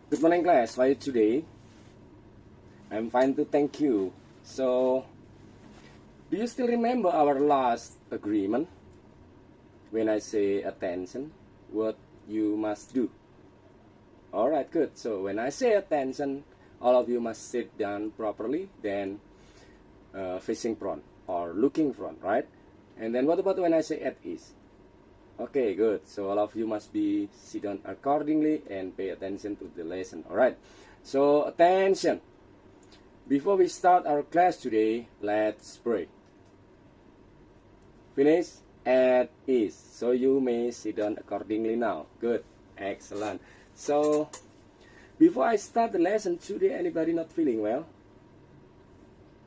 Good morning, class. How are you today? I'm fine too, thank you. So, do you still remember our last agreement? When I say attention, what you must do? Alright, good. So, when I say attention, all of you must sit down properly, then facing front or looking front, right? And then what about when I say at ease? Okay, good. So all of you must be sit down accordingly and pay attention to the lesson. Alright. So attention. Before we start our class today, let's pray. Finish? At ease. So you may sit down accordingly now. Good. Excellent. So before I start the lesson today, anybody not feeling well?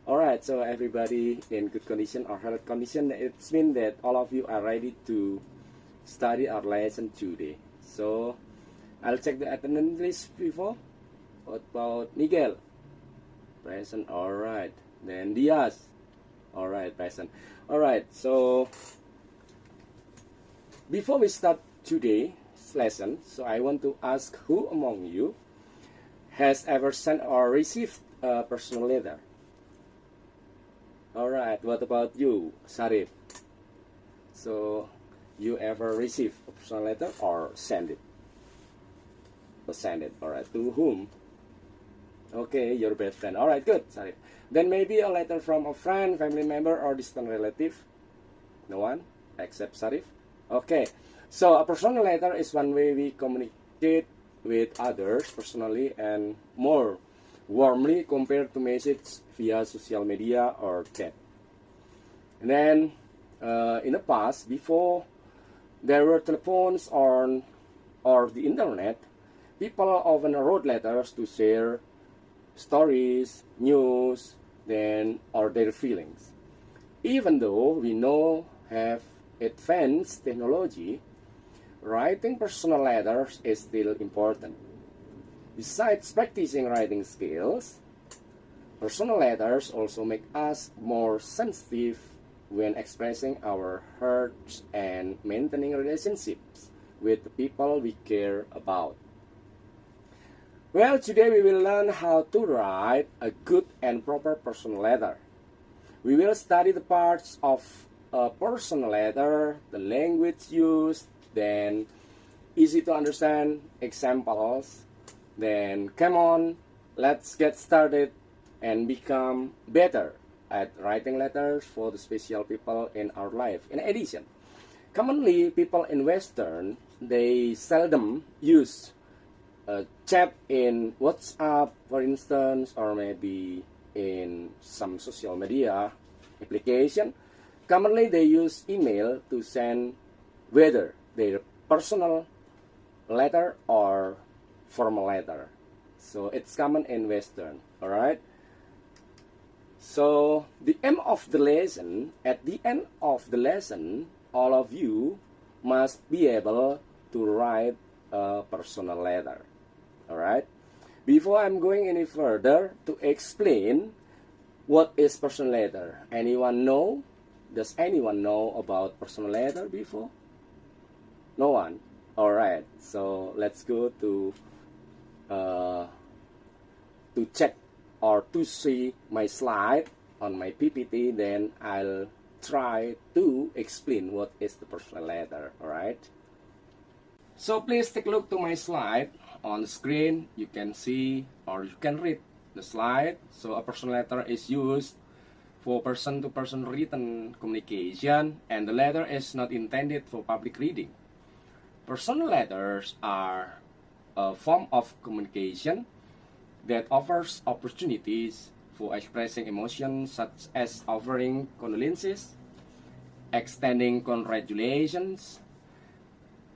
Alright, so everybody in good condition or health condition. It means that all of you are ready to study our lesson today. So I'll check the attendance list before. What about Miguel? Present. Alright. Then Diaz. Alright, present. Alright, so before we start today's lesson, so I want to ask who among you has ever sent or received a personal letter? Alright, what about you, Sarif? So, you ever receive a personal letter or send it? Or send it, alright. To whom? Okay, your best friend. Alright, good, Sarif. Then maybe a letter from a friend, family member, or distant relative? No one? Except Sarif? Okay, so a personal letter is one way we communicate with others personally and more warmly compared to message via social media or chat. And then in the past, before there were telephones or the internet, people often wrote letters to share stories, news, or their feelings. Even though we now have advanced technology, writing personal letters is still important. Besides practicing writing skills, personal letters also make us more sensitive when expressing our hurts and maintaining relationships with the people we care about. Well, today we will learn how to write a good and proper personal letter. We will study the parts of a personal letter, the language used, then easy to understand examples. Then come on, let's get started and become better at writing letters for the special people in our life. In addition, commonly people in Western, they seldom use chat in WhatsApp, for instance, or maybe in some social media application. Commonly they use email to send whether their personal letter or formal letter. So it's common in Western. Alright. So the aim of the lesson, at the end of the lesson, all of you must be able to write a personal letter. Alright. Before I'm going any further to explain what is personal letter, anyone know? Does anyone know about personal letter before? No one? Alright. So let's go to check or to see my slide on my PPT, then I'll try to explain what is the personal letter. Alright. So please take a look to my slide on the screen. You can see or you can read the slide. So a personal letter is used for person-to-person written communication, and the letter is not intended for public reading. Personal letters are a form of communication that offers opportunities for expressing emotions such as offering condolences, extending congratulations,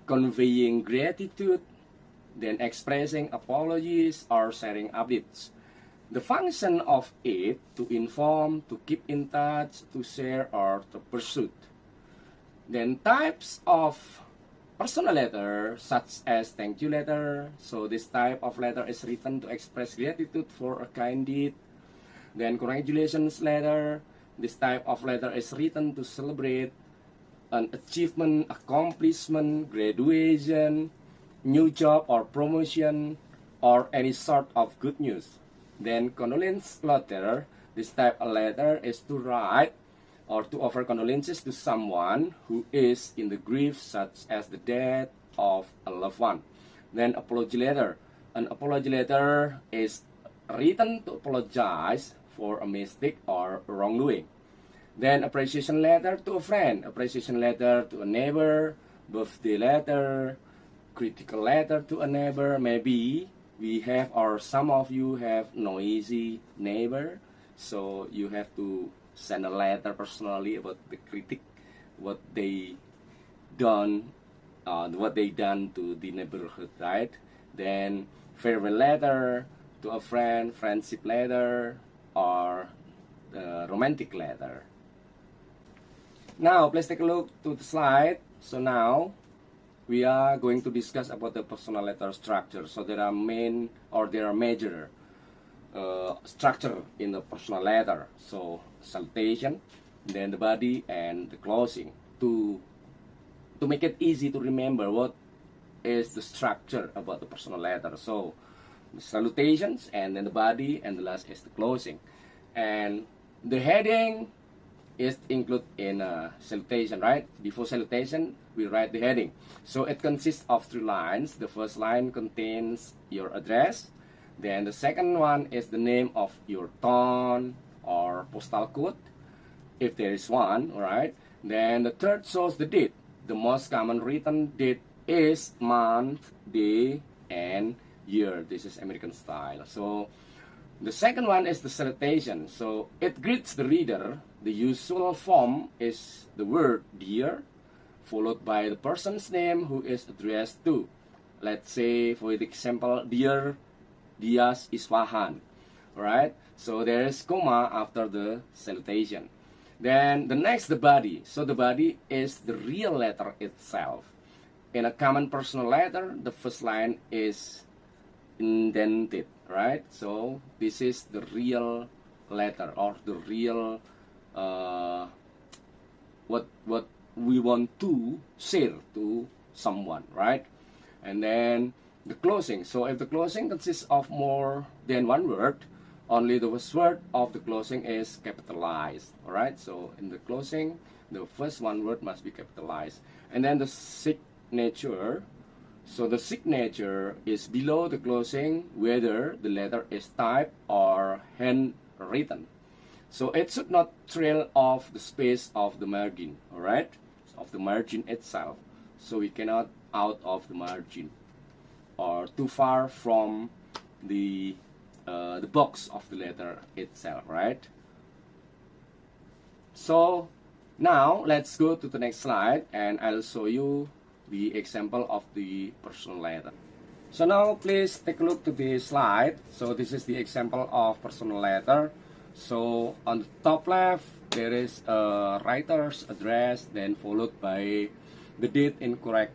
conveying gratitude, then expressing apologies or sharing updates. The function of it to inform, to keep in touch, to share, or to pursue. Then types of personal letter such as thank you letter. So this type of letter is written to express gratitude for a kind deed. Then congratulations letter. This type of letter is written to celebrate an achievement, accomplishment, graduation, new job or promotion, or any sort of good news. Then condolence letter, this type of letter is to write or to offer condolences to someone who is in the grief, such as the death of a loved one. Then apology letter. An apology letter is written to apologize for a mistake or wrongdoing. Then appreciation letter to a friend, appreciation letter to a neighbor, birthday letter, critical letter to a neighbor. Maybe we have, or some of you have noisy neighbor, so you have to send a letter personally about the critic, what they done to the neighborhood, right? Then farewell letter to a friend, friendship letter, or the romantic letter. Now, please take a look to the slide. So now, we are going to discuss about the personal letter structure. So there are major structure in the personal letter. So salutation, then the body, and the closing. To make it easy to remember what is the structure about the personal letter. So the salutations, and then the body, and the last is the closing. And the heading is included in salutation, right? Before salutation, we write the heading. So it consists of 3 lines. The first line contains your address. Then the second one is the name of your town or postal code, if there is one, alright? Then the third shows the date. The most common written date is month, day, and year. This is American style. So the second one is the salutation. So it greets the reader. The usual form is the word dear, followed by the person's name who is addressed to. Let's say, for example, dear Dias Isfahan. Alright? So there is comma after the salutation. Then the next, the body. So the body is the real letter itself. In a common personal letter, the first line is indented, right? So this is the real letter, or the real what we want to share to someone, right? And then the closing. So if the closing consists of more than one word, only the first word of the closing is capitalized. Alright, so in the closing, the first one word must be capitalized. And then the signature. So the signature is below the closing, whether the letter is typed or handwritten. So it should not trail off the space of the margin, alright, of the margin itself. So we cannot out of the margin or too far from the box of the letter itself, right? So now let's go to the next slide, and I'll show you the example of the personal letter. So now please take a look to the slide. So this is the example of personal letter. So on the top left, there is a writer's address, then followed by the date in correct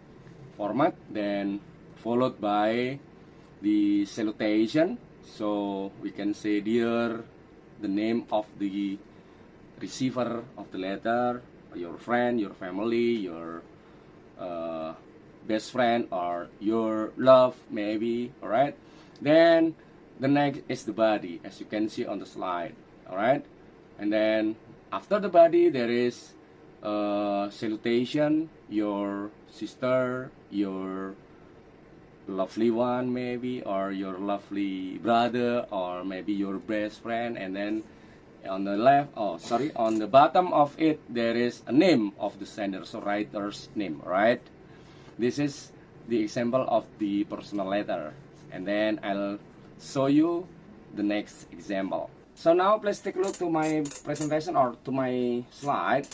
format, then followed by the salutation. So we can say dear, the name of the receiver of the letter, your friend, your family, your best friend, or your love, maybe. Alright, then the next is the body, as you can see on the slide. Alright, and then after the body, there is salutation, your sister, your lovely one, maybe, or your lovely brother, or maybe your best friend. And then on the left, on the bottom of it, there is a name of the sender, so writer's name, right? This is the example of the personal letter, and then I'll show you the next example. So now please take a look to my presentation, or to my slide.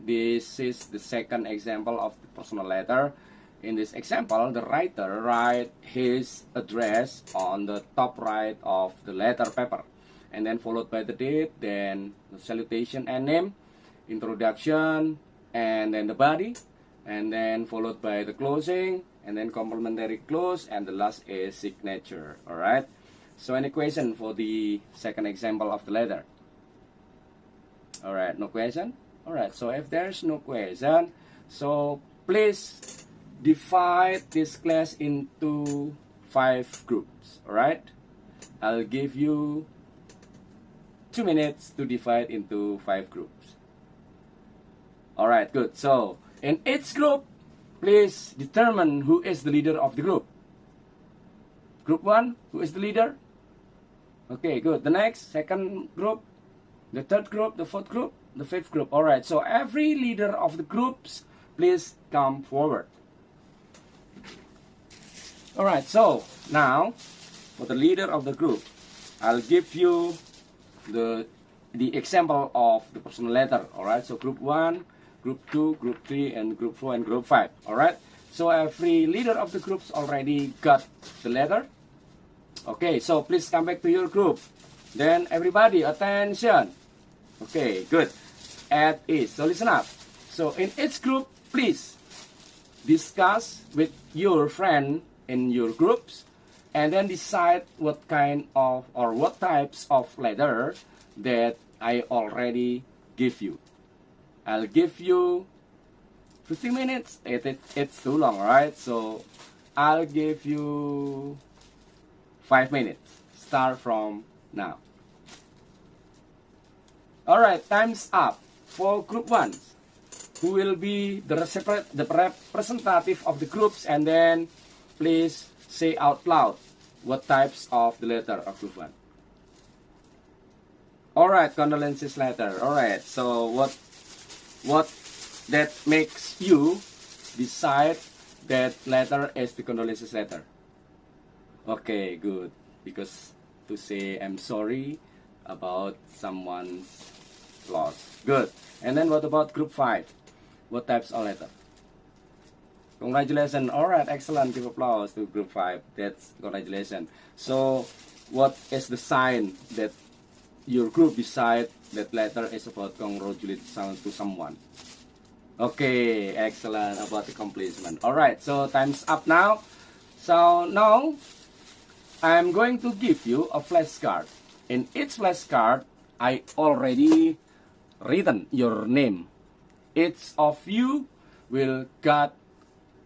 This is the second example of the personal letter. In this example, the writer writes his address on the top right of the letter paper, and then followed by the date, then the salutation and name, introduction, and then the body, and then followed by the closing, and then complimentary close, and the last is signature. Alright, so any question for the second example of the letter? Alright, no question? Alright, so if there's no question, so please divide this class into 5 groups. Alright, I'll give you 2 minutes to divide into 5 groups. Alright, good. So in each group, please determine who is the leader of the group. Group 1, who is the leader? Okay, good. The next, second group, the third group, the fourth group, the fifth group. Alright, so every leader of the groups, please come forward. Alright, so now for the leader of the group, I'll give you the example of the personal letter. Alright, so group 1, group 2, group 3, and group 4, and group 5. Alright, so every leader of the groups already got the letter. Okay, so please come back to your group. Then everybody, attention. Okay, good. At ease. So listen up. So in each group, please discuss with your friend in your groups, and then decide what kind of or what types of letter that I already give you. I'll give you 15 minutes. It's too long, right? So I'll give you 5 minutes. Start from now. Alright, time's up. For group 1, who will be the representative of the groups, and then please say out loud what types of the letter of group 1. Alright, condolences letter. Alright, so what that makes you decide that letter is the condolences letter? Okay, good. Because to say I'm sorry about someone's loss. Good. And then what about group 5? What types of letter? Congratulations. Alright, excellent. Give applause to group 5. That's congratulations. So what is the sign that your group decide that letter is about congratulate to someone? Okay, excellent. About accomplishment. Alright, so time's up now. So now I'm going to give you a flashcard. In each flashcard, I already written your name. Each of you will get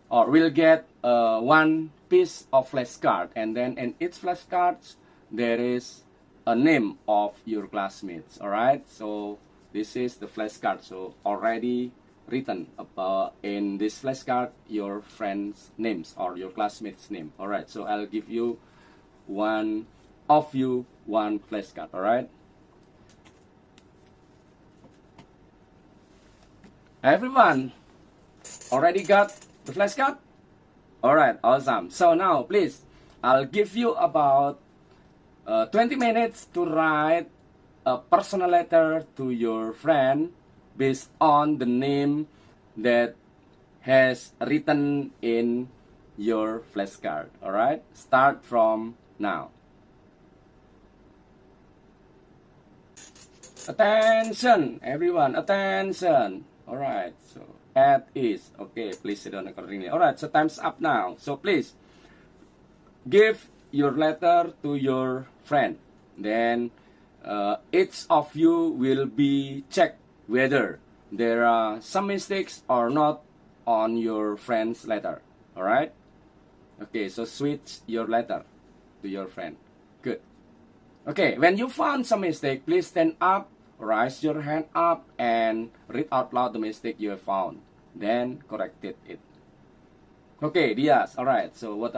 one piece of flashcard, and then in each flashcard there is a name of your classmates. Alright, so this is the flashcard. So already written about in this flashcard your friends' names or your classmates' name. Alright, so I'll give you one flashcard. Alright, everyone already got the flashcard? Alright, awesome. So now please, I'll give you about 20 minutes to write a personal letter to your friend based on the name that has written in your flashcard. Alright, start from now. Attention, everyone, attention. Alright, so at ease. Okay, please sit down accordingly. Alright, so time's up now. So please give your letter to your friend. Then each of you will be checked whether there are some mistakes or not on your friend's letter. Alright? Okay, so switch your letter to your friend. Good. Okay, when you found some mistake, please stand up, raise your hand up, and read out loud the mistake you have found. Then corrected it. Okay, Diaz. Alright, so what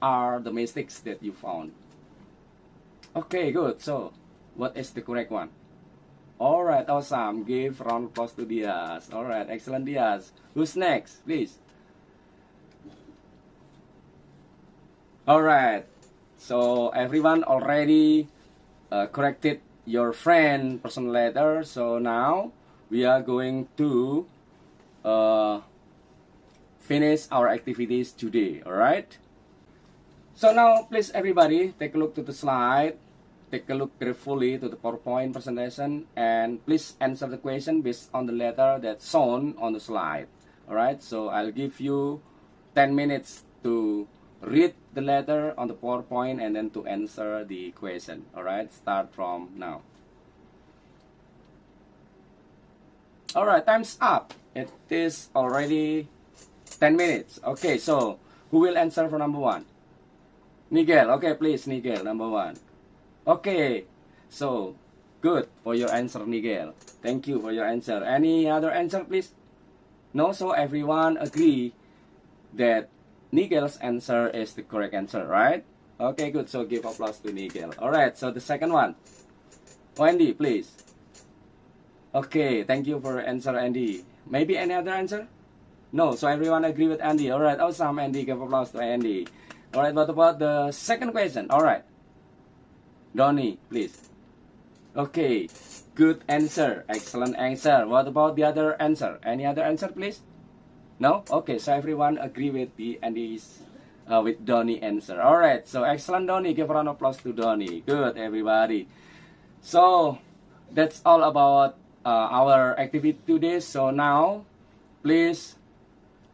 are the mistakes that you found? Okay, good. So what is the correct one? Alright, awesome. Give round of applause to Diaz. Alright, excellent, Diaz. Who's next, please? Alright, so everyone already corrected your friend personal letter. So now we are going to finish our activities today. Alright, so now please everybody take a look to the slide, take a look carefully to the PowerPoint presentation, and please answer the question based on the letter that's shown on the slide. Alright, so I'll give you 10 minutes to read the letter on the PowerPoint and then to answer the question. Alright, start from now. Alright, time's up. It is already 10 minutes. Okay, so who will answer for number 1? Nigel. Okay, please, Nigel, number 1. Okay, so good for your answer, Nigel. Thank you for your answer. Any other answer, please? No, so everyone agree that Nigel's answer is the correct answer, right? Okay, good. So give applause to Nigel. Alright, so the second one. Andy, please. Okay, thank you for your answer, Andy. Maybe any other answer? No, so everyone agree with Andy. Alright, awesome, Andy. Give applause to Andy. Alright, what about the second question? Alright. Donnie, please. Okay, good answer. Excellent answer. What about the other answer? Any other answer, please? No? Okay, so everyone agree with the Andy's with Donnie answer. Alright, so excellent, Donnie. Give a round of applause to Donnie. Good, everybody. So that's all about our activity today. So now, please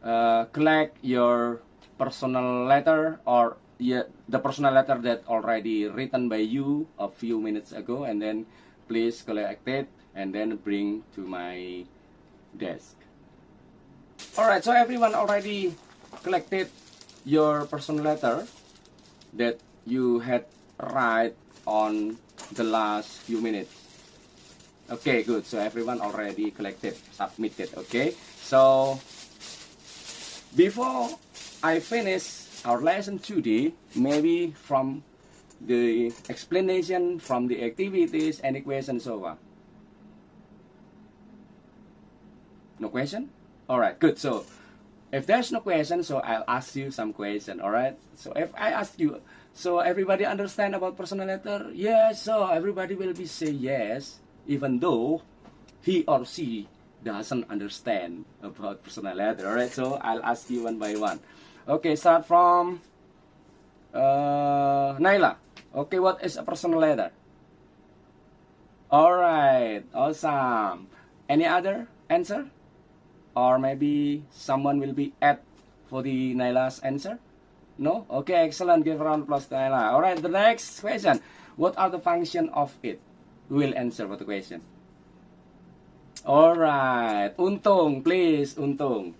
collect your personal letter, or the personal letter that already written by you a few minutes ago, and then please collect it and then bring to my desk. Alright, so everyone already collected your personal letter that you had write on the last few minutes. Okay, good. So everyone already collected, submitted. Okay, so before I finish our lesson today, maybe from the explanation, from the activities, any questions so far? No question? Alright, good. So if there's no question, so I'll ask you some question. Alright, so if I ask you, so everybody understand about personal letter? Yes, so everybody will be say yes, even though he or she doesn't understand about personal letter. Alright, so I'll ask you one by one. Okay, start from Naila. Okay, what is a personal letter? Alright, awesome. Any other answer? Or maybe someone will be add for the Naila's answer? No? Okay, excellent. Give a round of applause to Naila. Alright, the next question. What are the function of it? Who will answer for the question? Alright, Untung, please, Untung.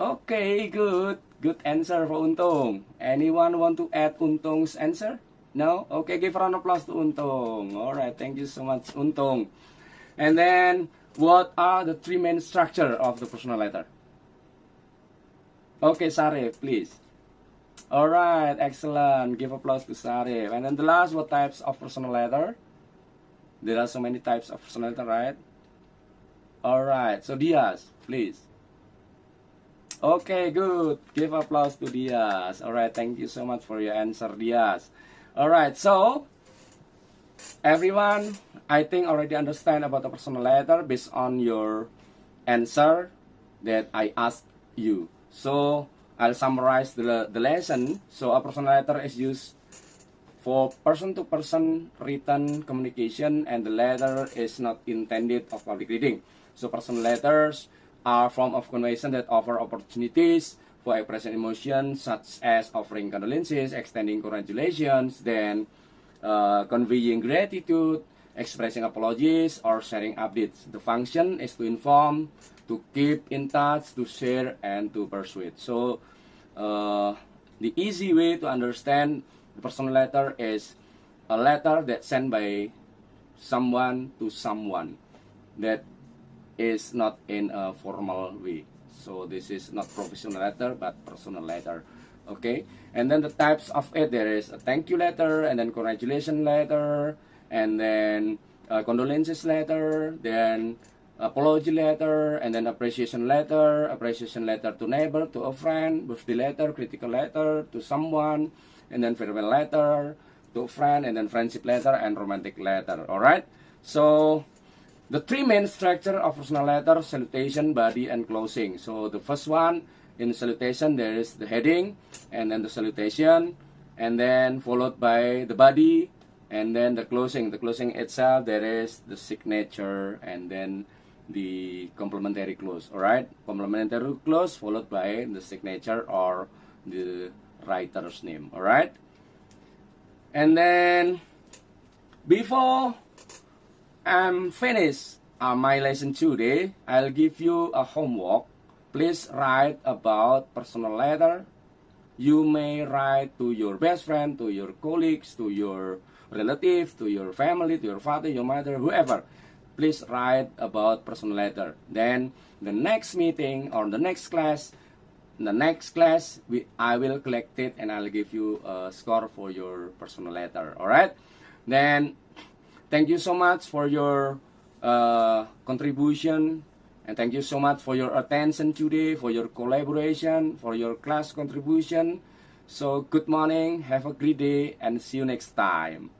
Okay, good. Good answer for Untung. Anyone want to add Untung's answer? No? Okay, give a round of applause to Untung. Alright, thank you so much, Untung. And then, what are the three main structure of the personal letter? Okay, Sarif, please. Alright, excellent. Give applause to Sarif. And then the last, what types of personal letter? There are so many types of personal letter, right? Alright, so Diaz, please. Okay, good. Give applause to Diaz. Alright, thank you so much for your answer, Diaz. Alright, so everyone, I think already understand about the personal letter based on your answer that I asked you. So I'll summarize the lesson. So a personal letter is used for person-to-person written communication, and the letter is not intended of public reading. So personal letters are form of communication that offer opportunities for expressing emotion, such as offering condolences, extending congratulations, then conveying gratitude, expressing apologies, or sharing updates. The function is to inform, to keep in touch, to share, and to persuade. So the easy way to understand the personal letter is a letter that's sent by someone to someone that is not in a formal way. So this is not professional letter but personal letter. Okay, and then the types of it, there is a thank you letter, and then congratulation letter, and then condolences letter, then apology letter, and then appreciation letter to neighbor, to a friend, birthday letter, critical letter to someone, and then farewell letter to a friend, and then friendship letter and romantic letter. Alright, so the three main structure of personal letter: salutation, body, and closing. So the first one, in salutation, there is the heading, and then the salutation, and then followed by the body, and then the closing. The closing itself, there is the signature, and then the complementary close. Alright, complementary close followed by the signature or the writer's name. Alright, and then before I'm finished my lesson today, I'll give you a homework. Please write about personal letter You may write to your best friend, to your colleagues, to your relative, to your family, to your father, your mother, whoever. Please write about personal letter. Then the next meeting or the next class, I will collect it and I'll give you a score for your personal letter. All right. Then thank you so much for your contribution, and thank you so much for your attention today, for your collaboration, for your class contribution. So good morning, have a great day, and see you next time.